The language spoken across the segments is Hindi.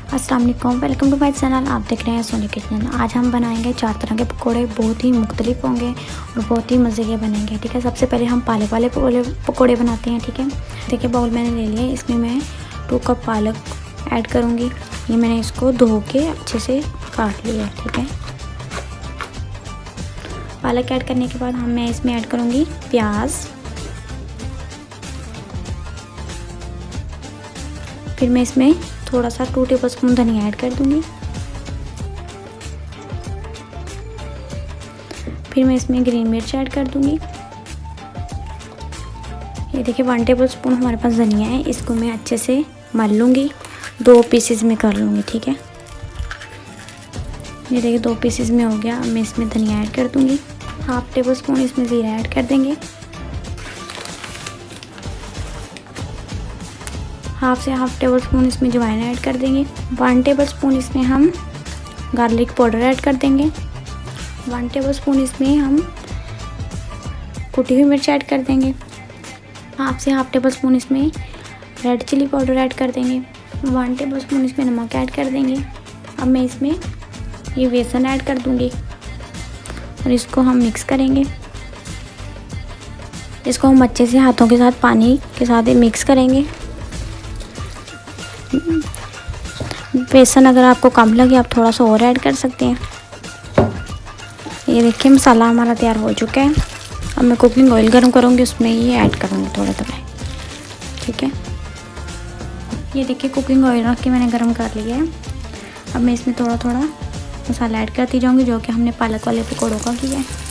अस्सलाम वालेकुम, वेलकम टू माय चैनल। आप देख रहे हैं सोनी किचन। आज हम बनाएंगे 4 तरह के पकोड़े। बहुत ही मुख्तलिफ होंगे और बहुत ही मज़े के बनेंगे। ठीक है, सबसे पहले हम पालक वाले पकोड़े बनाते हैं। ठीक है, देखिए बाउल मैंने ले लिया। इसमें मैं 2 कप पालक ऐड करूँगी। ये मैंने इसको धो के अच्छे से काट लिया है। ठीक है, पालक ऐड करने के बाद मैं इसमें ऐड करूँगी प्याज, फिर मैं इसमें थोड़ा सा 2 टेबलस्पून धनिया ऐड कर दूंगी। फिर मैं इसमें ग्रीन मिर्च ऐड कर दूंगी। ये देखिए 1 टेबलस्पून हमारे पास धनिया है। इसको मैं अच्छे से मल लूँगी, 2 पीसेस में कर लूँगी। ठीक है, ये देखिए 2 पीसेस में हो गया। अब मैं इसमें धनिया ऐड कर दूँगी। 1/2 टेबलस्पून इसमें ज़ीरा ऐड कर देंगे। 1/2 से 1/2 टेबलस्पून इसमें अजवाइन ऐड कर देंगे। 1 टेबलस्पून इसमें हम गार्लिक पाउडर ऐड कर देंगे। 1 टेबलस्पून इसमें हम कुटी हुई मिर्च ऐड कर देंगे। 1/2 से 1/2 टेबलस्पून इसमें रेड चिली पाउडर ऐड कर देंगे। 1 टेबलस्पून इसमें नमक ऐड कर देंगे। अब मैं इसमें ये बेसन ऐड कर दूंगी और इसको हम मिक्स करेंगे। इसको हम अच्छे से हाथों के साथ पानी के साथ मिक्स करेंगे। बेसन अगर आपको कम लगे आप थोड़ा सा और ऐड कर सकते हैं। ये देखिए मसाला हमारा तैयार हो चुका है। अब मैं कुकिंग ऑयल गर्म करूँगी, उसमें ये ऐड करूँगी थोड़ा थोड़ा। ठीक है, ये देखिए कुकिंग ऑयल रख के मैंने गर्म कर लिया है। अब मैं इसमें थोड़ा थोड़ा मसाला ऐड करती जाऊँगी, जो कि हमने पालक वाले पकौड़ों का किया है।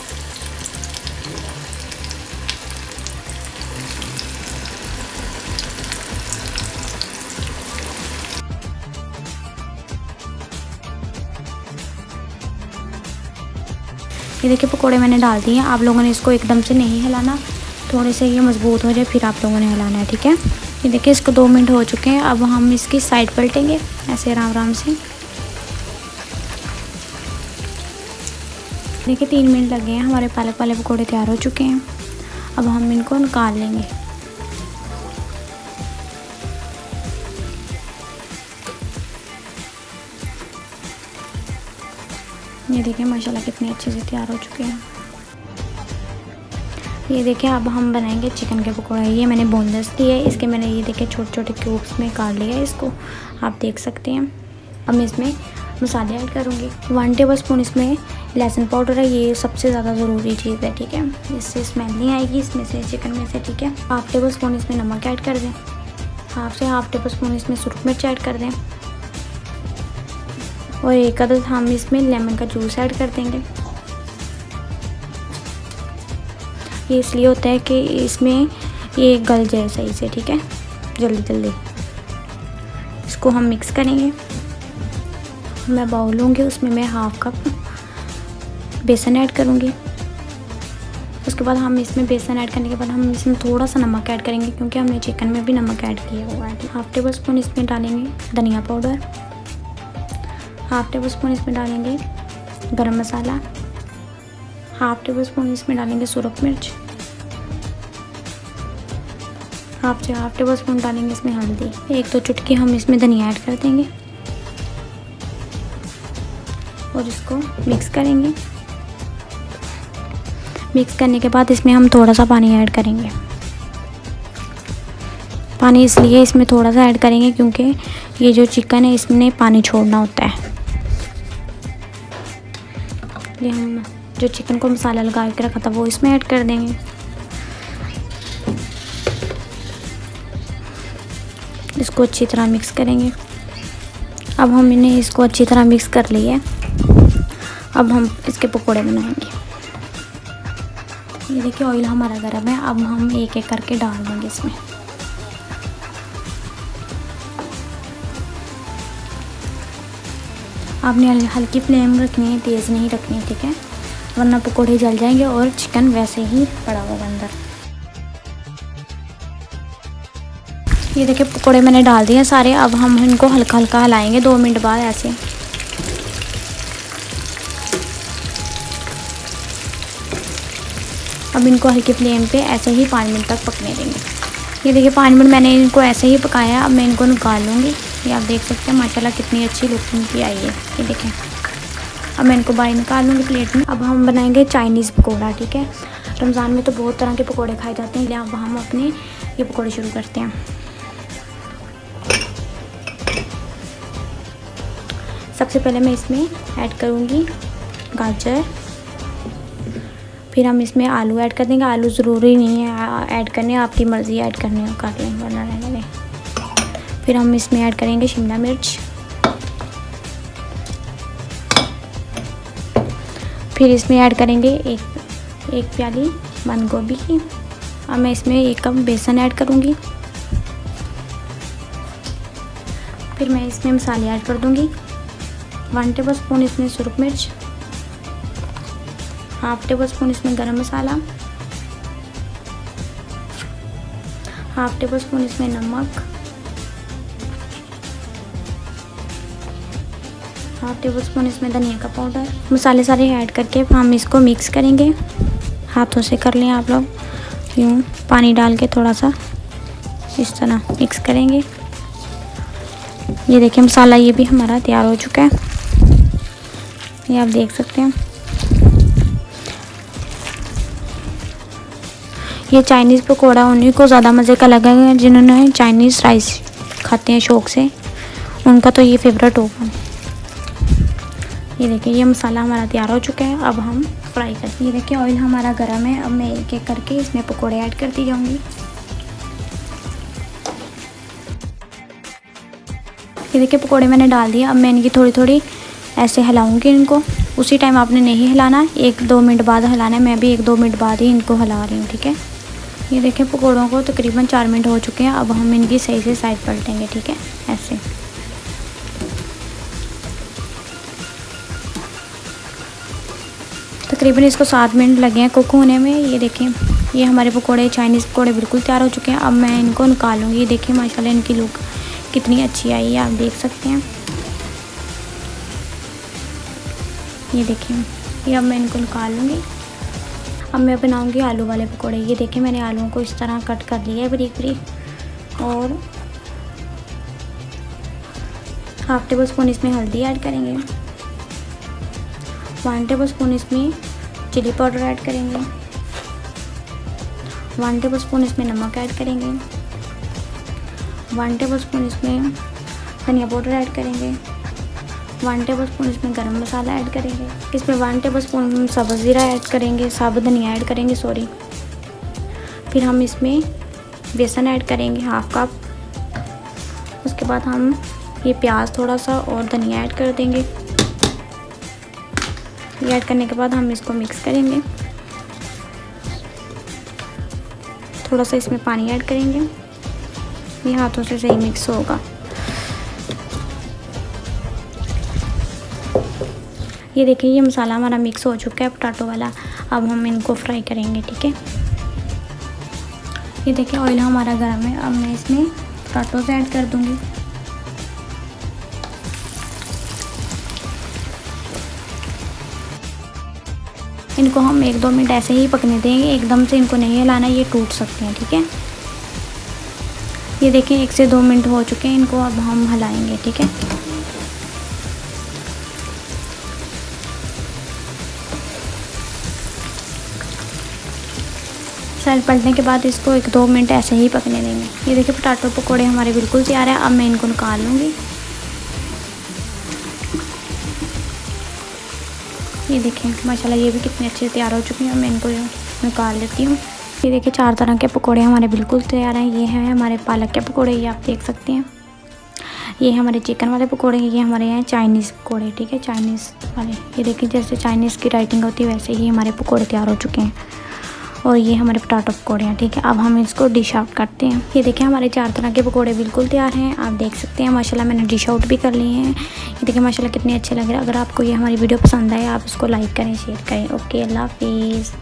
ये देखिए पकोड़े मैंने डाल दिए हैं। आप लोगों ने इसको एकदम से नहीं हिलाना, थोड़े से ये मजबूत हो जाए फिर आप लोगों ने हिलाना है। ठीक है, ये देखिए इसको 2 मिनट हो चुके हैं। अब हम इसकी साइड पलटेंगे ऐसे आराम आराम से। देखिए 3 मिनट लगे हैं, हमारे पालक वाले पकोड़े तैयार हो चुके हैं। अब हम इनको निकाल लेंगे। ये देखिए माशाल्लाह कितने अच्छे से तैयार हो चुके हैं। ये देखिए अब हम बनाएंगे चिकन के पकौड़े। ये मैंने बोनलेस लिए है, इसके मैंने ये देखिए छोटे छोटे क्यूब्स में काट लिया है। इसको आप देख सकते हैं। अब मैं इसमें मसाले ऐड करूँगी। 1 टेबलस्पून इसमें लहसुन पाउडर है, ये सबसे ज़्यादा ज़रूरी चीज़ है। ठीक है, इससे स्मेल नहीं आएगी इसमें से, चिकन में से। ठीक है, 1/2 टेबलस्पून इसमें नमक ऐड कर दें। 1/2 से 1/2 टेबलस्पून इसमें सुरख मिर्च ऐड कर दें और 1 अदद हम इसमें लेमन का जूस ऐड कर देंगे। ये इसलिए होता है कि इसमें ये गल जाए सही से। ठीक है, जल्दी जल्दी इसको हम मिक्स करेंगे। मैं बाउल लूँगी, उसमें मैं 1/2 कप बेसन ऐड करूँगी। उसके बाद हम इसमें बेसन ऐड करने के बाद हम इसमें थोड़ा सा नमक ऐड करेंगे, क्योंकि हमने चिकन में भी नमक ऐड किया हुआ है। 1/2 टेबलस्पून इसमें डालेंगे धनिया पाउडर। 1/2 टेबलस्पून इसमें डालेंगे गरम मसाला। 1/2 टेबलस्पून इसमें डालेंगे सुरख मिर्च। 1/2 से 1/2 टेबलस्पून डालेंगे इसमें हल्दी। 1-2 चुटकी हम इसमें धनिया ऐड कर देंगे और इसको मिक्स करेंगे। मिक्स करने के बाद इसमें हम थोड़ा सा पानी ऐड करेंगे। पानी इसलिए इसमें थोड़ा सा ऐड करेंगे क्योंकि ये जो चिकन है इसमें पानी छोड़ना होता है। ये हम जो चिकन को मसाला लगा के रखा था वो इसमें ऐड कर देंगे। इसको अच्छी तरह मिक्स करेंगे। अब हमने इसको अच्छी तरह मिक्स कर लिया है। अब हम इसके पकोड़े बनाएंगे। ये देखिए ऑयल हमारा गर्म है। अब हम एक एक करके डाल देंगे इसमें। आपने हल्की फ्लेम रखनी है, तेज़ नहीं रखनी है। ठीक है, वरना पकोड़े जल जाएंगे और चिकन वैसे ही पड़ा होगा अंदर। ये देखिए पकोड़े मैंने डाल दिए सारे। अब हम इनको हल्का हल्का हिलाएंगे 2 मिनट बाद ऐसे। अब इनको हल्की फ्लेम पे ऐसे ही 5 मिनट तक पकने देंगे। ये देखिए 5 मिनट मैंने इनको ऐसे ही पकाया। अब मैं इनको निकाल लूँगी। ये आप देख सकते हैं माशाल्लाह कितनी अच्छी लुक इनकी आई है। ये देखें, अब मैं इनको बाहर निकाल लूँगी प्लेट में। अब हम बनाएंगे चाइनीज़ पकौड़ा, ठीक है। रमज़ान में तो बहुत तरह के पकौड़े खाए जाते हैं, इसलिए अब हम अपने ये पकौड़े शुरू करते हैं। सबसे पहले मैं इसमें ऐड करूँगी गाजर, फिर हम इसमें आलू ऐड कर देंगे। आलू ज़रूरी नहीं है ऐड करने, आपकी मर्ज़ी ऐड करने हो कर लें वरना रहने दें। फिर हम इसमें ऐड करेंगे शिमला मिर्च, फिर इसमें ऐड करेंगे एक प्याली बंद गोभी की। अब मैं इसमें 1 कप बेसन ऐड करूँगी। फिर मैं इसमें मसाले ऐड कर दूँगी। 1 टेबल स्पून इसमें सुरख मिर्च, 1/2 टेबल स्पून इसमें गरम मसाला, 1/2 टेबल स्पून इसमें नमक, 1/2 टेबल स्पून इसमें धनिया का पाउडर। मसाले सारे ऐड करके हम इसको मिक्स करेंगे। हाथों से कर लें आप लोग, यूँ पानी डाल के थोड़ा सा इस तरह मिक्स करेंगे। ये देखिए मसाला ये भी हमारा तैयार हो चुका है, ये आप देख सकते हैं। ये चाइनीज़ पकौड़ा उन्हीं को ज़्यादा मज़े का लगेगा जिन्होंने चाइनीज़ राइस खाते हैं शौक़ से, उनका तो ये फेवरेट होगा। ये देखिए ये मसाला हमारा तैयार हो चुका है। अब हम फ्राई करते हैं। ये देखिए ऑयल हमारा गर्म है। अब मैं एक एक करके इसमें पकौड़े ऐड करती जाऊंगी। ये देखिए पकौड़े मैंने डाल दिए। अब मैं इनकी थोड़ी थोड़ी ऐसे हिलाऊंगी इनको। उसी टाइम आपने नहीं हिलाना, 1-2 मिनट बाद हिलाना है। मैं भी 1-2 मिनट बाद ही इनको हिला रही हूँ, ठीक है। ये देखिए पकौड़ों को तकरीबन 4 मिनट हो चुके हैं। अब हम इनकी सही से साइड पलटेंगे, ठीक है, ऐसे। तकरीबन इसको 7 मिनट लगे हैं कुक होने में। ये देखिए ये हमारे पकौड़े चाइनीज़ पकौड़े बिल्कुल तैयार हो चुके हैं। अब मैं इनको निकालूंगी। ये देखिए माशाल्लाह इनकी लुक कितनी अच्छी आई है, आप देख सकते हैं। ये देखिए ये अब मैं इनको निकाल लूँगी। अब मैं बनाऊंगी आलू वाले पकौड़े। ये देखिए मैंने आलूओं को इस तरह कट कर लिया है बारीक बारीक, और 1/2 टेबल स्पून इसमें हल्दी ऐड करेंगे, 1 टेबल स्पून इसमें चिली पाउडर ऐड करेंगे, 1 टेबल स्पून इसमें नमक ऐड करेंगे, 1 टेबल स्पून इसमें धनिया पाउडर ऐड करेंगे, 1 टेबल स्पून इसमें गरम मसाला ऐड करेंगे, इसमें 1 टेबल स्पून सब्ज़ ज़ीरा ऐड करेंगे, साबुत धनिया ऐड करेंगे, सॉरी। फिर हम इसमें बेसन ऐड करेंगे 1/2 कप। उसके बाद हम ये प्याज थोड़ा सा और धनिया ऐड कर देंगे। ये ऐड करने के बाद हम इसको मिक्स करेंगे। थोड़ा सा इसमें पानी ऐड करेंगे, ये हाथों से सही मिक्स होगा। ये देखिए ये मसाला हमारा मिक्स हो चुका है पोटैटो वाला। अब हम इनको फ्राई करेंगे, ठीक है। ये देखिए ऑयल हमारा गर्म है। अब मैं इसमें पोटैटोस ऐड कर दूंगी। इनको हम 1-2 मिनट ऐसे ही पकने देंगे, एकदम से इनको नहीं हिलाना, ये टूट सकते हैं, ठीक है। ये देखिए 1 से 2 मिनट हो चुके हैं, इनको अब हम हिलाएंगे, ठीक है। साइड पलटने के बाद इसको 1-2 मिनट ऐसे ही पकने देंगे। ये देखिए पोटैटो पकौड़े हमारे बिल्कुल तैयार है। अब मैं इनको निकाल लूँगी। ये देखिए माशाल्लाह ये भी कितने अच्छे तैयार हो चुके हैं। मैं इनको निकाल लेती हूँ। ये देखिए 4 तरह के पकौड़े हमारे बिल्कुल तैयार हैं। ये हैं हमारे पालक के पकौड़े, ये आप देख सकते हैं। ये हमारे चिकन वाले पकौड़े, ये हमारे हैं चाइनीज़ पकौड़े, ठीक है, चाइनीज़ वाले। ये देखिए जैसे चाइनीज़ की राइटिंग होती है वैसे ही हमारे पकौड़े तैयार हो चुके हैं। और ये हमारे पोटैटो पकौड़े हैं, ठीक है। अब हम इसको डिश आउट करते हैं। ये देखिए हमारे 4 तरह के पकौड़े बिल्कुल तैयार हैं, आप देख सकते हैं। माशाल्लाह मैंने डिश आउट भी कर लिए हैं। ये देखिए माशाल्लाह कितने अच्छे लग रहे हैं। अगर आपको ये हमारी वीडियो पसंद आए आप इसको लाइक करें, शेयर करें। ओके, अल्लाह हाफिज़।